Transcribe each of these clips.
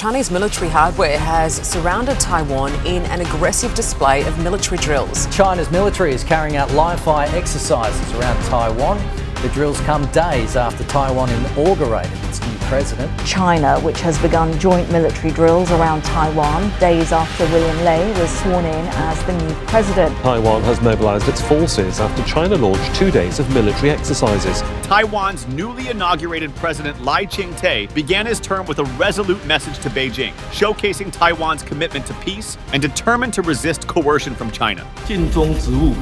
Chinese military hardware has surrounded Taiwan in an aggressive display of military drills. China's military is carrying out live-fire exercises around Taiwan. The drills come days after Taiwan inaugurated its new president. China, which has begun joint military drills around Taiwan days after William Lai was sworn in as the new president. Taiwan has mobilized its forces after China launched 2 days of military exercises. Taiwan's newly inaugurated President Lai Ching-te began his term with a resolute message to Beijing, showcasing Taiwan's commitment to peace and determined to resist coercion from China. 尽忠职务，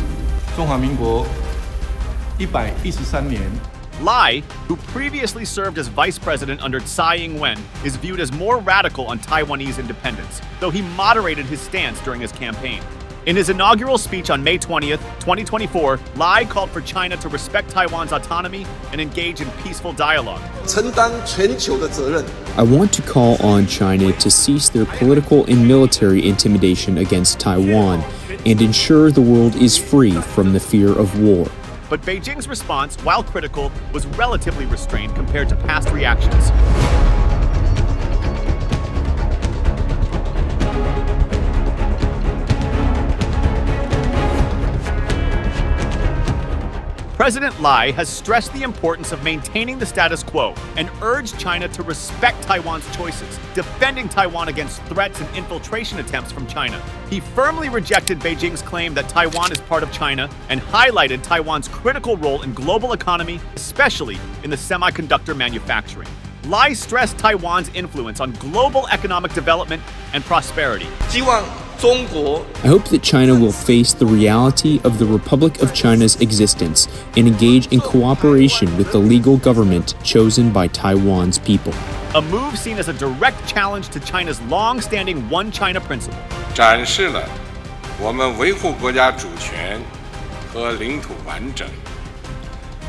中华民国113年。 Lai, who previously served as vice president under Tsai Ing-wen, is viewed as more radical on Taiwanese independence, though he moderated his stance during his campaign. In his inaugural speech on May 20th, 2024, Lai called for China to respect Taiwan's autonomy and engage in peaceful dialogue. 承担全球的责任。 I want to call on China to cease their political and military intimidation against Taiwan and ensure the world is free from the fear of war. But Beijing's response, while critical, was relatively restrained compared to past reactions. President Lai has stressed the importance of maintaining the status quo and urged China to respect Taiwan's choices, defending Taiwan against threats and infiltration attempts from China. He firmly rejected Beijing's claim that Taiwan is part of China and highlighted Taiwan's critical role in global economy, especially in the semiconductor manufacturing. Lai stressed Taiwan's influence on global economic development and prosperity. I hope that China will face the reality of the Republic of China's existence and engage in cooperation with the legal government chosen by Taiwan's people. A move seen as a direct challenge to China's long-standing One China principle. 展示了我们维护国家主权和领土完整、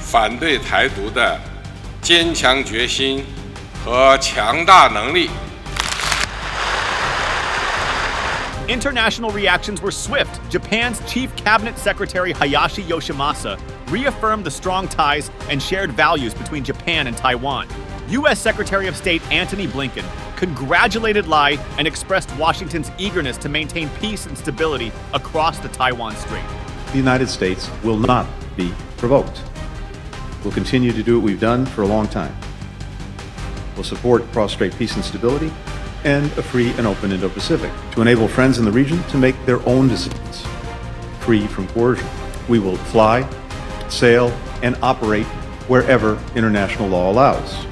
反对台独的坚强决心和强大能力。 International reactions were swift. Japan's Chief Cabinet Secretary Hayashi Yoshimasa reaffirmed the strong ties and shared values between Japan and Taiwan. U.S. Secretary of State Antony Blinken congratulated Lai and expressed Washington's eagerness to maintain peace and stability across the Taiwan Strait. The United States will not be provoked. We'll continue to do what we've done for a long time. We'll support cross-strait peace and stability and a free and open Indo-Pacific to enable friends in the region to make their own decisions, free from coercion. We will fly, sail, and operate wherever international law allows.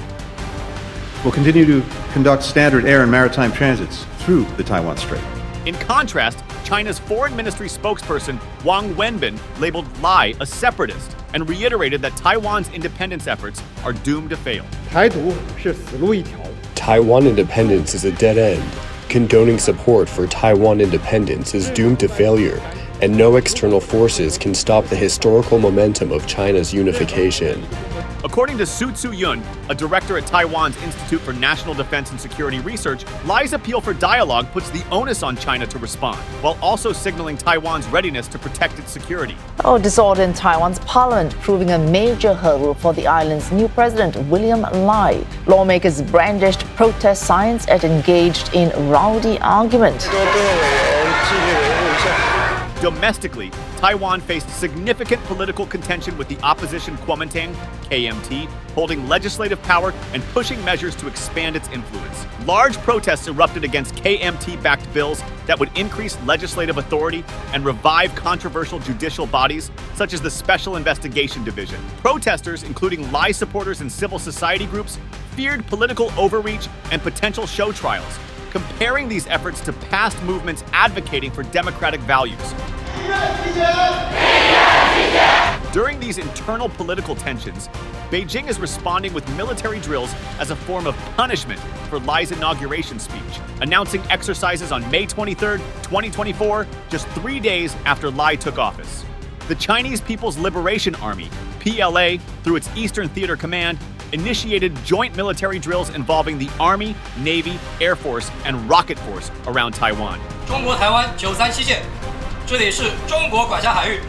We'll continue to conduct standard air and maritime transits through the Taiwan Strait. In contrast, China's Foreign Ministry spokesperson Wang Wenbin labeled Lai a separatist and reiterated that Taiwan's independence efforts are doomed to fail. 台独是死路一条。 Taiwan independence is a dead end. Condoning support for Taiwan independence is doomed to failure, and no external forces can stop the historical momentum of China's unification. According to Su Tzu-yun, a director at Taiwan's Institute for National Defense and Security Research, Lai's appeal for dialogue puts the onus on China to respond, while also signaling Taiwan's readiness to protect its security. Disorder in Taiwan's parliament proving a major hurdle for the island's new president, William Lai. Lawmakers brandished protest signs and engaged in rowdy argument. Domestically, Taiwan faced significant political contention with the opposition Kuomintang, KMT, holding legislative power and pushing measures to expand its influence. Large protests erupted against KMT-backed bills that would increase legislative authority and revive controversial judicial bodies, such as the Special Investigation Division. Protesters, including Lai supporters and civil society groups, feared political overreach and potential show trials, comparing these efforts to past movements advocating for democratic values. During these internal political tensions, Beijing is responding with military drills as a form of punishment for Lai's inauguration speech, announcing exercises on May 23, 2024, just 3 days after Lai took office. The Chinese People's Liberation Army, PLA, through its Eastern Theater Command, initiated joint military drills involving the Army, Navy, Air Force, and Rocket Force around Taiwan. 中国台湾93西线，这里是中国管辖海域。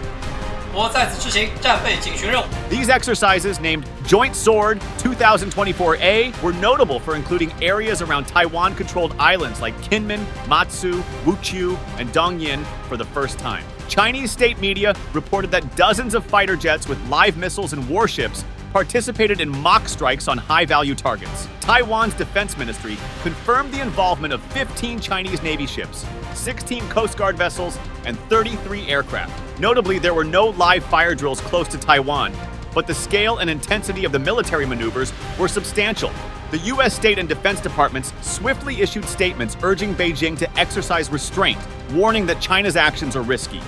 These exercises, named Joint Sword 2024A, were notable for including areas around Taiwan-controlled islands like Kinmen, Matsu, Wuqiu, and Dongyin for the first time. Chinese state media reported that dozens of fighter jets with live missiles and warships participated in mock strikes on high-value targets. Taiwan's defense ministry confirmed the involvement of 15 Chinese Navy ships, 16 Coast Guard vessels, and 33 aircraft. Notably, there were no live fire drills close to Taiwan, but the scale and intensity of the military maneuvers were substantial. The U.S. State and Defense Departments swiftly issued statements urging Beijing to exercise restraint, warning that China's actions are risky.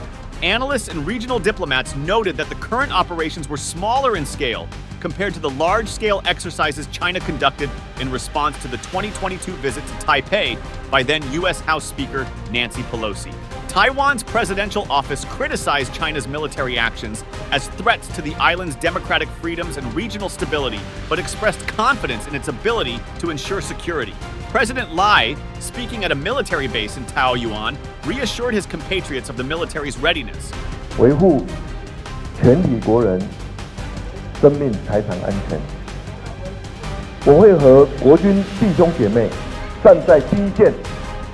Analysts and regional diplomats noted that the current operations were smaller in scale compared to the large-scale exercises China conducted in response to the 2022 visit to Taipei by then U.S. House Speaker Nancy Pelosi. Taiwan's presidential office criticized China's military actions as threats to the island's democratic freedoms and regional stability, but expressed confidence in its ability to ensure security. President Lai, speaking at a military base in Taoyuan, reassured his compatriots of the military's readiness. 维护全体国人生命财产安全。我会和国军弟兄姐妹站在第一线，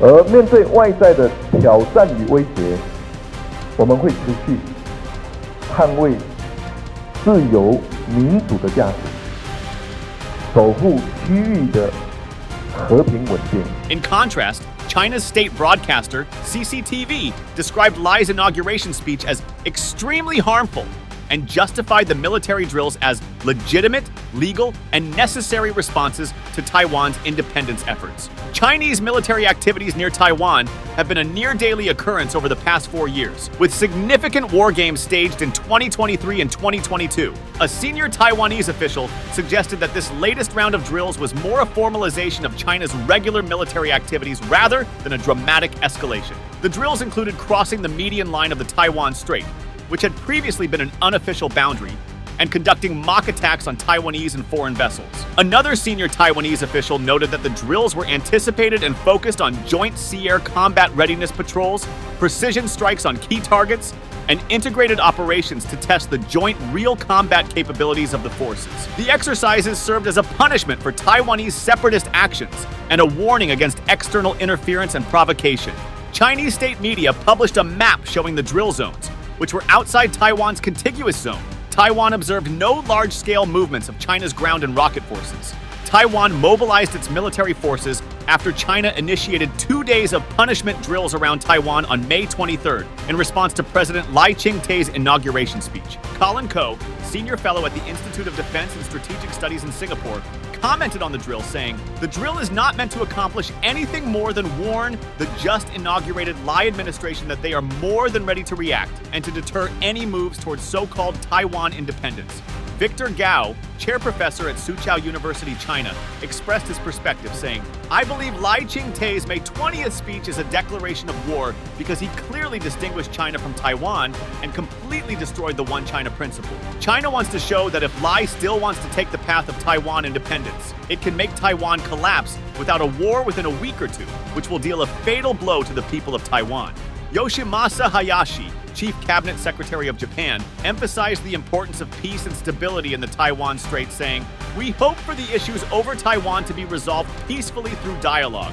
而面对外在的挑战与威胁，我们会持续捍卫自由民主的价值，守护区域的和平稳定。 In contrast, China's state broadcaster, CCTV, described Lai's inauguration speech as extremely harmful and justified the military drills as legitimate, legal, and necessary responses to Taiwan's independence efforts. Chinese military activities near Taiwan have been a near-daily occurrence over the past 4 years, with significant war games staged in 2023 and 2022. A senior Taiwanese official suggested that this latest round of drills was more a formalization of China's regular military activities rather than a dramatic escalation. The drills included crossing the median line of the Taiwan Strait, which had previously been an unofficial boundary, and conducting mock attacks on Taiwanese and foreign vessels. Another senior Taiwanese official noted that the drills were anticipated and focused on joint sea-air combat readiness patrols, precision strikes on key targets, and integrated operations to test the joint real combat capabilities of the forces. The exercises served as a punishment for Taiwanese separatist actions and a warning against external interference and provocation. Chinese state media published a map showing the drill zones, which were outside Taiwan's contiguous zone. Taiwan observed no large-scale movements of China's ground and rocket forces. Taiwan mobilized its military forces after China initiated 2 days of punishment drills around Taiwan on May 23rd in response to President Lai Ching-te's inauguration speech. Colin Koh, senior fellow at the Institute of Defense and Strategic Studies in Singapore, commented on the drill, saying, "The drill is not meant to accomplish anything more than warn the just-inaugurated Lai administration that they are more than ready to react and to deter any moves towards so-called Taiwan independence." Victor Gao, chair professor at Soochow University, China, expressed his perspective, saying, "I believe Lai Ching-te's May 20th speech is a declaration of war because he clearly distinguished China from Taiwan and completely destroyed the One China principle. China wants to show that if Lai still wants to take the path of Taiwan independence, it can make Taiwan collapse without a war within a week or two, which will deal a fatal blow to the people of Taiwan." Yoshimasa Hayashi, Chief Cabinet Secretary of Japan, emphasized the importance of peace and stability in the Taiwan Strait, saying, "We hope for the issues over Taiwan to be resolved peacefully through dialogue.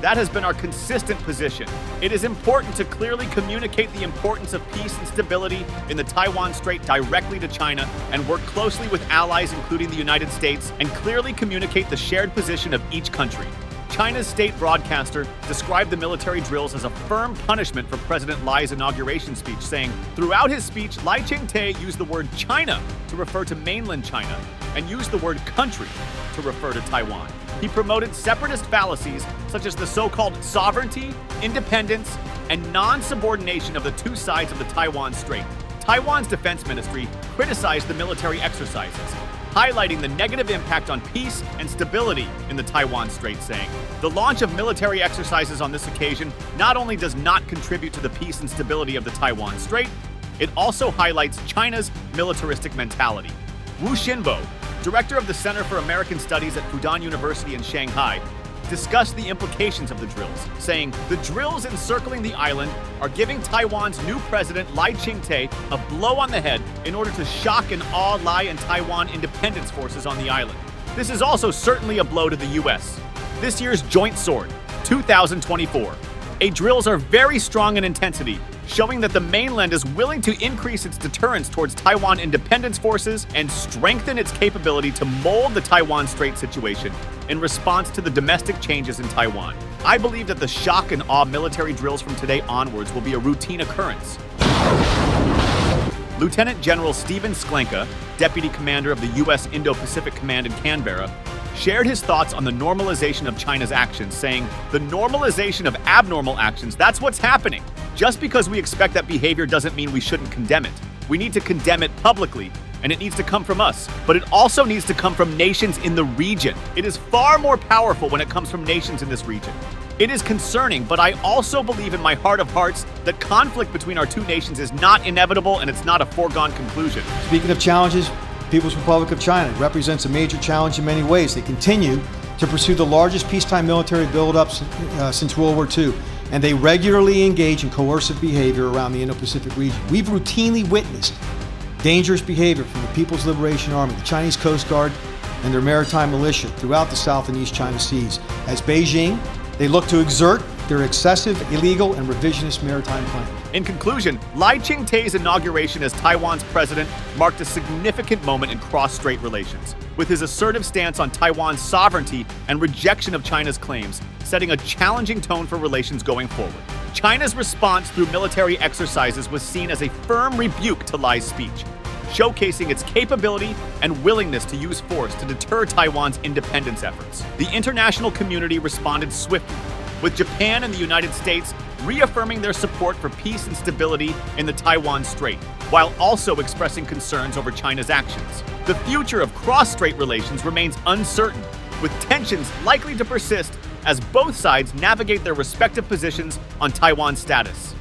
That has been our consistent position. It is important to clearly communicate the importance of peace and stability in the Taiwan Strait directly to China and work closely with allies, including the United States, and clearly communicate the shared position of each country." China's state broadcaster described the military drills as a firm punishment for President Lai's inauguration speech, saying, "Throughout his speech, Lai Ching-te used the word China to refer to mainland China and used the word country to refer to Taiwan. He promoted separatist fallacies such as the so-called sovereignty, independence, and non-subordination of the two sides of the Taiwan Strait." Taiwan's defense ministry criticized the military exercises, highlighting the negative impact on peace and stability in the Taiwan Strait, saying, "The launch of military exercises on this occasion not only does not contribute to the peace and stability of the Taiwan Strait, it also highlights China's militaristic mentality." Wu Xinbo, director of the Center for American Studies at Fudan University in Shanghai, discussed the implications of the drills, saying, "The drills encircling the island are giving Taiwan's new president, Lai Ching-te, a blow on the head in order to shock and awe Lai and Taiwan independence forces on the island. This is also certainly a blow to the U.S. This year's Joint Sword, 2024. Drills are very strong in intensity, showing that the mainland is willing to increase its deterrence towards Taiwan independence forces and strengthen its capability to mold the Taiwan Strait situation in response to the domestic changes in Taiwan. I believe that the shock and awe military drills from today onwards will be a routine occurrence." Lieutenant General Stephen Sklenka, Deputy Commander of the U.S. Indo-Pacific Command in Canberra, shared his thoughts on the normalization of China's actions, saying, "The normalization of abnormal actions, that's what's happening. Just because we expect that behavior doesn't mean we shouldn't condemn it. We need to condemn it publicly, and it needs to come from us, but it also needs to come from nations in the region. It is far more powerful when it comes from nations in this region. It is concerning, but I also believe in my heart of hearts that conflict between our two nations is not inevitable and it's not a foregone conclusion." Speaking of challenges, People's Republic of China represents a major challenge in many ways. They continue to pursue the largest peacetime military buildups since World War II, and they regularly engage in coercive behavior around the Indo-Pacific region. We've routinely witnessed dangerous behavior from the People's Liberation Army, the Chinese Coast Guard, and their maritime militia throughout the South and East China Seas. As Beijing, they look to exert their excessive, illegal, and revisionist maritime plan. In conclusion, Lai Ching-te's inauguration as Taiwan's president marked a significant moment in cross-strait relations, with his assertive stance on Taiwan's sovereignty and rejection of China's claims, setting a challenging tone for relations going forward. China's response through military exercises was seen as a firm rebuke to Lai's speech, showcasing its capability and willingness to use force to deter Taiwan's independence efforts. The international community responded swiftly, with Japan and the United States reaffirming their support for peace and stability in the Taiwan Strait, while also expressing concerns over China's actions. The future of cross-strait relations remains uncertain, with tensions likely to persist as both sides navigate their respective positions on Taiwan's status.